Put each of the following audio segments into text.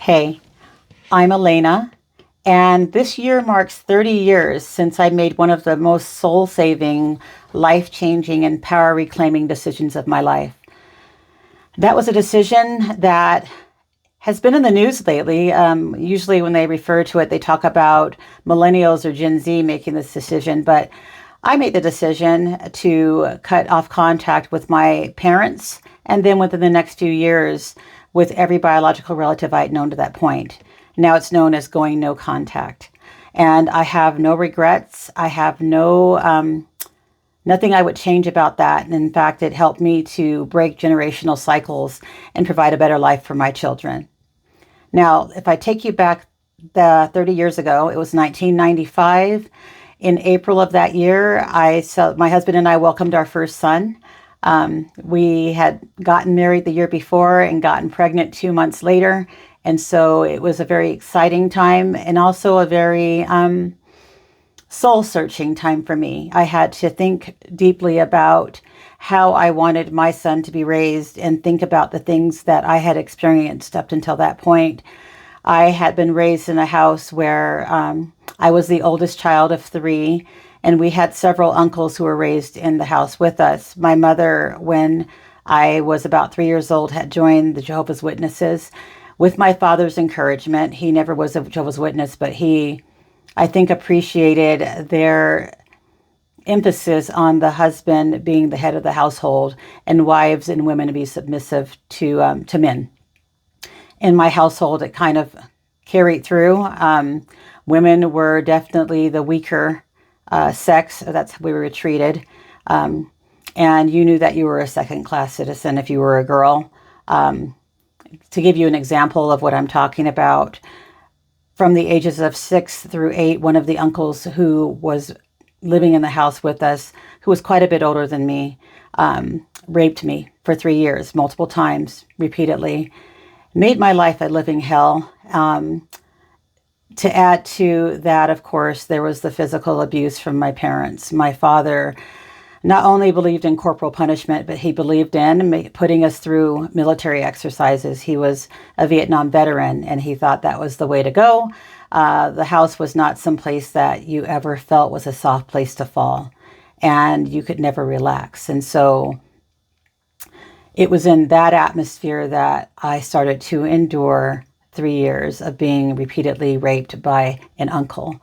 Hey, I'm Elena, and this year marks 30 years since I made one of the most soul saving, life changing, and power reclaiming decisions of my life. That was a decision that has been in the news lately. Usually, when they refer to it, they talk about millennials or Gen Z making this decision, but I made the decision to cut off contact with my parents and then within the next few years with every biological relative I'd known to that point. Now it's known as going no contact. And I have no regrets. I have nothing I would change about that. And in fact, it helped me to break generational cycles and provide a better life for my children. Now, if I take you back the 30 years ago, it was 1995. In April of that year, my husband and I welcomed our first son. We had gotten married the year before and gotten pregnant 2 months later. And so it was a very exciting time and also a very soul searching time for me. I had to think deeply about how I wanted my son to be raised and think about the things that I had experienced up until that point. I had been raised in a house where I was the oldest child of three, and we had several uncles who were raised in the house with us. My mother, when I was about 3 years old, had joined the Jehovah's Witnesses with my father's encouragement. He never was a Jehovah's Witness, but he, I think, appreciated their emphasis on the husband being the head of the household and wives and women to be submissive to men. In my household, it kind of carried through. Women were definitely the weaker sex. That's how we were treated. And you knew that you were a second-class citizen if you were a girl. To give you an example of what I'm talking about, from the ages of 6 through 8, one of the uncles who was living in the house with us, who was quite a bit older than me, raped me for 3 years, multiple times, repeatedly, made my life a living hell. To add to that, of course, there was the physical abuse from my parents. My father not only believed in corporal punishment, but he believed in putting us through military exercises. He was a Vietnam veteran, and he thought that was the way to go. The house was not someplace that you ever felt was a soft place to fall, and you could never relax. And so it was in that atmosphere that I started to endure 3 years of being repeatedly raped by an uncle.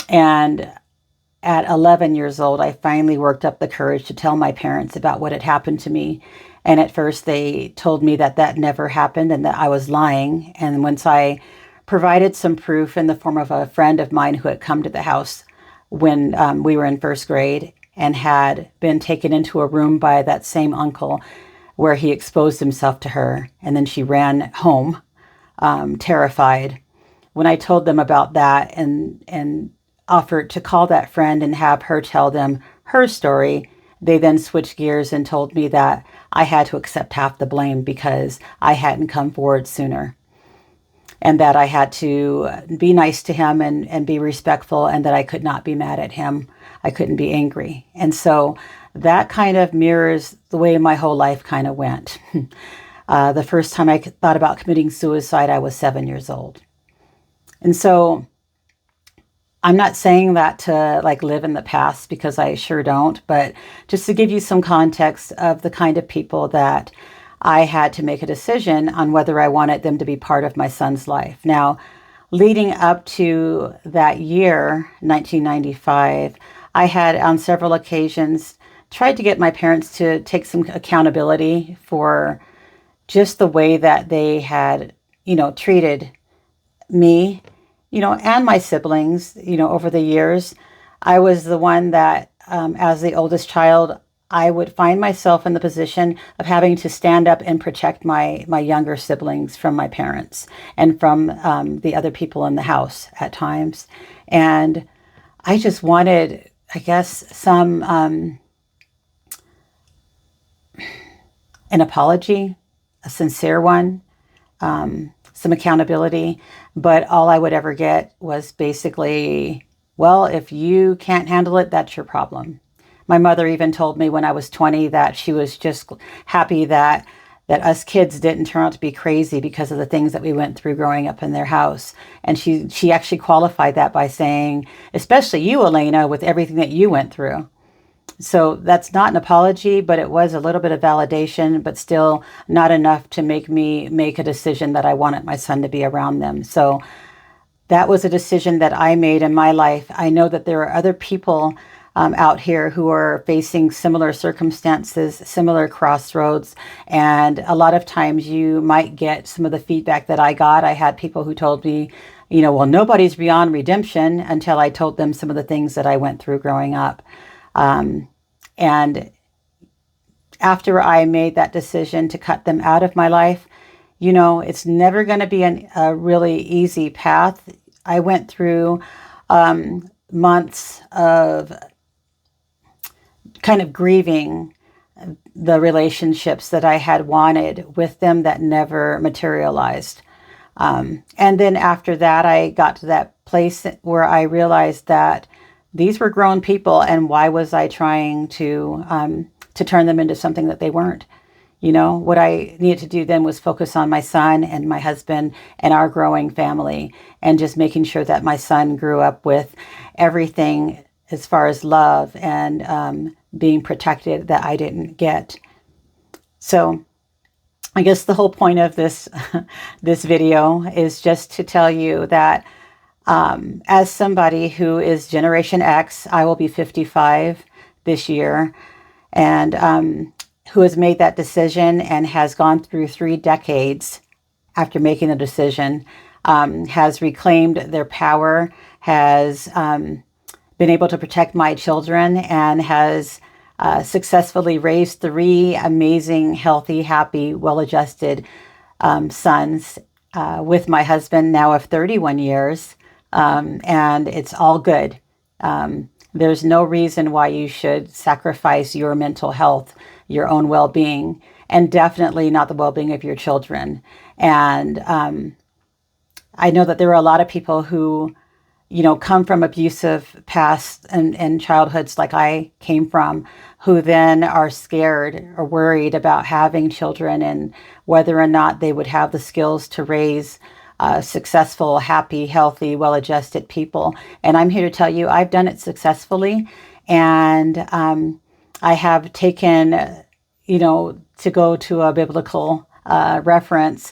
And at 11 years old, I finally worked up the courage to tell my parents about what had happened to me. And at first they told me that that never happened and that I was lying. And once I provided some proof in the form of a friend of mine who had come to the house when we were in first grade and had been taken into a room by that same uncle where he exposed himself to her, and then she ran home, terrified. When I told them about that and offered to call that friend and have her tell them her story, they then switched gears and told me that I had to accept half the blame because I hadn't come forward sooner, and that I had to be nice to him and be respectful, and that I could not be mad at him. I couldn't be angry. And so that kind of mirrors the way my whole life kind of went. The first time I thought about committing suicide, I was 7 years old. And so I'm not saying that to live in the past, because I sure don't, but just to give you some context of the kind of people that I had to make a decision on whether I wanted them to be part of my son's life. Now, leading up to that year, 1995, I had on several occasions tried to get my parents to take some accountability for just the way that they had, treated me, and my siblings, over the years. I was the one that, as the oldest child, I would find myself in the position of having to stand up and protect my younger siblings from my parents and from the other people in the house at times. And I just wanted, I guess, an apology, a sincere one, some accountability. But all I would ever get was basically, well, if you can't handle it, that's your problem. My mother even told me when I was 20 that she was just happy that that us kids didn't turn out to be crazy because of the things that we went through growing up in their house. And she actually qualified that by saying, especially you, Elena, with everything that you went through. So that's not an apology, but it was a little bit of validation, but still not enough to make me make a decision that I wanted my son to be around them. So that was a decision that I made in my life. I know that there are other people out here who are facing similar circumstances, similar crossroads. And a lot of times you might get some of the feedback that I got. I had people who told me, well, nobody's beyond redemption, until I told them some of the things that I went through growing up. And after I made that decision to cut them out of my life, it's never going to be a really easy path. I went through months of kind of grieving the relationships that I had wanted with them that never materialized. And then after that, I got to that place where I realized that these were grown people, and why was I trying to turn them into something that they weren't? What I needed to do then was focus on my son and my husband and our growing family, and just making sure that my son grew up with everything as far as love and being protected that I didn't get. So I guess the whole point of this video is just to tell you that as somebody who is Generation X, I will be 55 this year, and who has made that decision and has gone through 3 decades after making the decision, has reclaimed their power, has been able to protect my children, and has successfully raised 3 amazing, healthy, happy, well-adjusted sons with my husband now of 31 years. And it's all good. There's no reason why you should sacrifice your mental health, your own well-being, and definitely not the well-being of your children. And I know that there are a lot of people who, come from abusive past and childhoods like I came from, who then are scared or worried about having children and whether or not they would have the skills to raise successful, happy, healthy, well-adjusted people. And I'm here to tell you, I've done it successfully. And I have taken, to go to a biblical reference,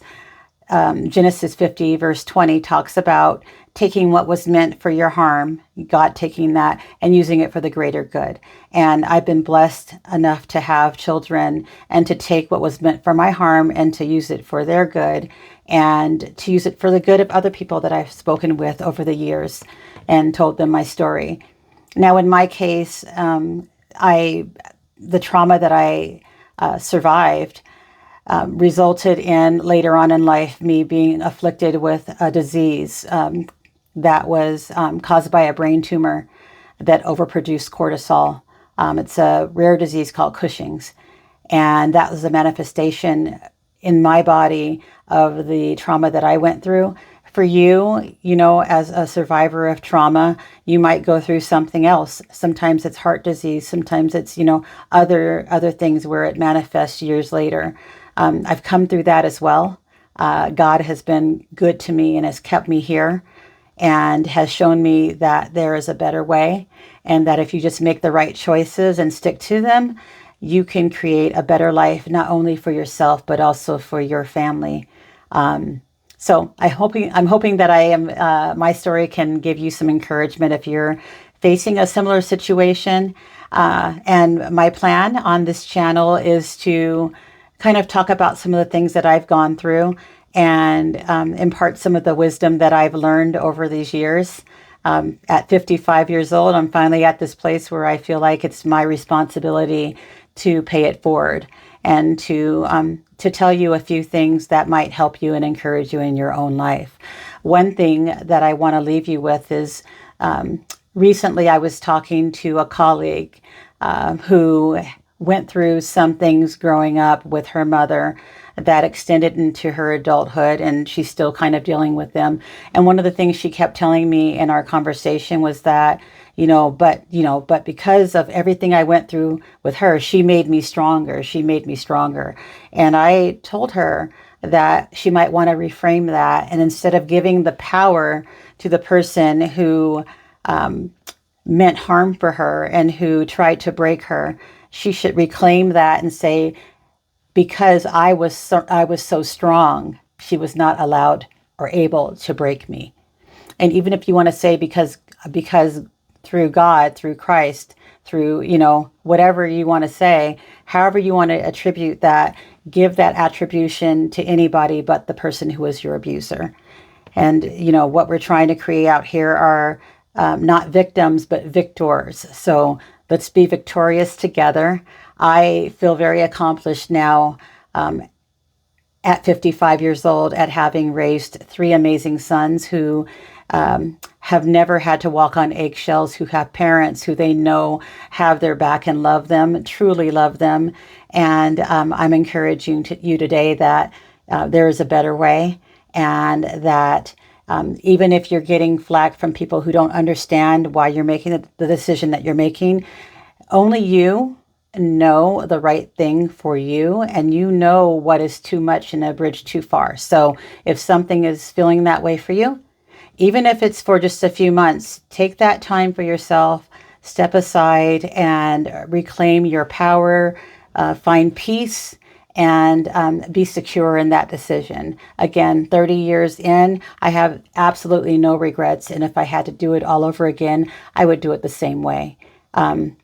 Genesis 50 verse 20 talks about taking what was meant for your harm, God taking that and using it for the greater good. And I've been blessed enough to have children and to take what was meant for my harm and to use it for their good, and to use it for the good of other people that I've spoken with over the years and told them my story. Now, in my case, the trauma that I survived resulted in, later on in life, me being afflicted with a disease that was caused by a brain tumor that overproduced cortisol. It's a rare disease called Cushing's. And that was a manifestation in my body of the trauma that I went through. For you, as a survivor of trauma, you might go through something else. Sometimes it's heart disease. Sometimes it's, other things where it manifests years later. I've come through that as well. God has been good to me and has kept me here, and has shown me that there is a better way, and that if you just make the right choices and stick to them, you can create a better life, not only for yourself, but also for your family. So I'm hoping that my story can give you some encouragement if you're facing a similar situation. And my plan on this channel is to kind of talk about some of the things that I've gone through, and impart some of the wisdom that I've learned over these years. At 55 years old, I'm finally at this place where I feel like it's my responsibility to pay it forward, and to tell you a few things that might help you and encourage you in your own life. One thing that I want to leave you with is, recently I was talking to a colleague who went through some things growing up with her mother that extended into her adulthood, and she's still kind of dealing with them. And one of the things she kept telling me in our conversation was that, but because of everything I went through with her, she made me stronger. She made me stronger. And I told her that she might want to reframe that. And instead of giving the power to the person who meant harm for her and who tried to break her, she should reclaim that and say, because I was so strong, she was not allowed or able to break me. And even if you want to say because through God, through Christ, through, whatever you want to say, however you want to attribute that, give that attribution to anybody but the person who was your abuser. And, what we're trying to create out here are not victims, but victors. So let's be victorious together. I feel very accomplished now at 55 years old at having raised 3 amazing sons who have never had to walk on eggshells, who have parents who they know have their back and love them, truly love them. And I'm encouraging you today that there is a better way, and that even if you're getting flack from people who don't understand why you're making the decision that you're making, only you know the right thing for you, and you know what is too much and a bridge too far. So if something is feeling that way for you, even if it's for just a few months, take that time for yourself, step aside and reclaim your power, find peace, and be secure in that decision. Again, 30 years in, I have absolutely no regrets. And if I had to do it all over again, I would do it the same way. I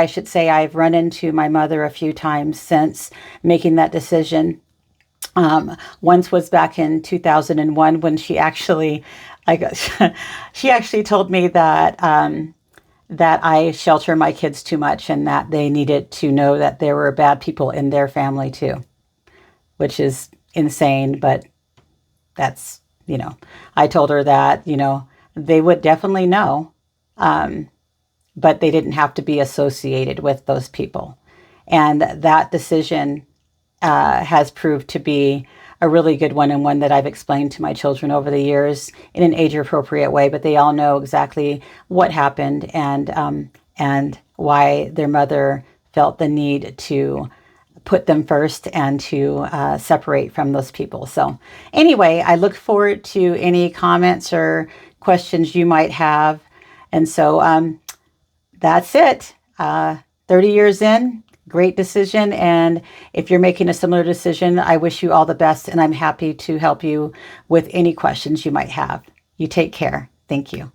should say, I've run into my mother a few times since making that decision. Once was back in 2001 when she actually told me that that I shelter my kids too much and that they needed to know that there were bad people in their family too, which is insane. But that's, I told her that, they would definitely know, but they didn't have to be associated with those people. And that decision has proved to be a really good one, and one that I've explained to my children over the years in an age-appropriate way. But they all know exactly what happened and why their mother felt the need to put them first and to separate from those people. So anyway, I look forward to any comments or questions you might have. And so that's it. 30 years in. Great decision. And if you're making a similar decision, I wish you all the best, and I'm happy to help you with any questions you might have. You take care. Thank you.